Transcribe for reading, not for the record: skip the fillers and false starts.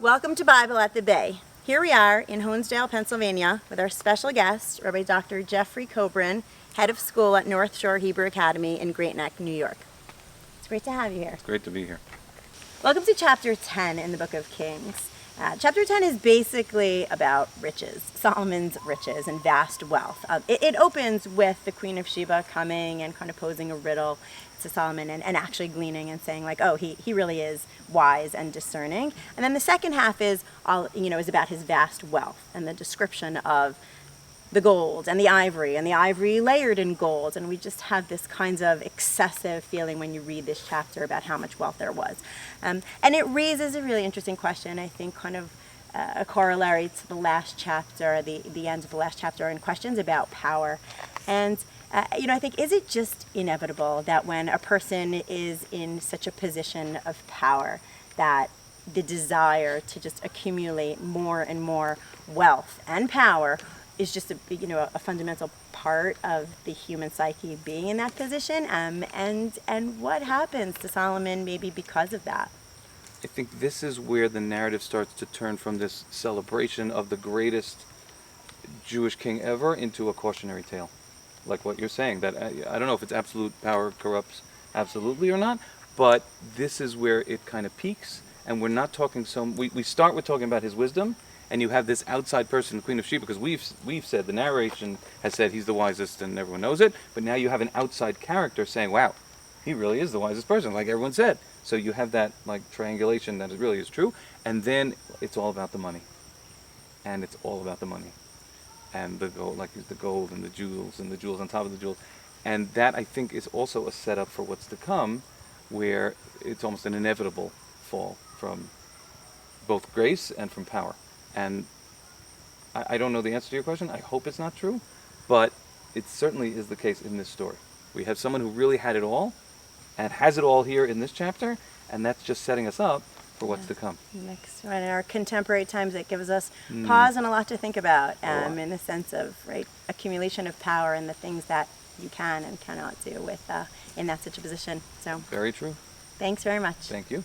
Welcome to Bible at the Bay. Here we are in Honesdale, Pennsylvania with our special guest, Rabbi Dr. Jeffrey Kobrin, head of school at North Shore Hebrew Academy in Great Neck, New York. It's great to have you here. It's great to be here. Welcome to chapter 10 in the book of Kings. Chapter 10 is basically about riches, Solomon's riches and vast wealth. It opens with the Queen of Sheba coming and kind of posing a riddle to Solomon and actually gleaning and saying like, oh, he really is wise and discerning. And then the second half is is about his vast wealth and the description of the gold and the ivory layered in gold. And we just have this kind of excessive feeling when you read this chapter about how much wealth there was. And it raises a really interesting question, I think, kind of a corollary to the last chapter, the end of the last chapter, and questions about power. And I think, is it just inevitable that when a person is in such a position of power that the desire to just accumulate more and more wealth and power is just a fundamental part of the human psyche being in that position? And what happens to Solomon maybe because of that? I think this is where the narrative starts to turn from this celebration of the greatest Jewish king ever into a cautionary tale. Like what you're saying, that I don't know if it's absolute power corrupts absolutely or not, but this is where it kind of peaks, and we're not talking we start with talking about his wisdom, and you have this outside person, the Queen of Sheba, because we've said, the narration has said he's the wisest and everyone knows it, but now you have an outside character saying, wow, he really is the wisest person, like everyone said. So you have that like triangulation that it really is true, and then it's all about the money. And it's all about the money. And the gold, the gold and the jewels on top of the jewels. And that, I think, is also a setup for what's to come, where it's almost an inevitable fall from both grace and from power. And I don't know the answer to your question. I hope it's not true, but it certainly is the case in this story. We have someone who really had it all, and has it all here in this chapter, and that's just setting us up for what's to come. Next, in our contemporary times, it gives us pause and a lot to think about, in the sense of accumulation of power and the things that you can and cannot do with in that such a position. So very true. Thanks very much. Thank you.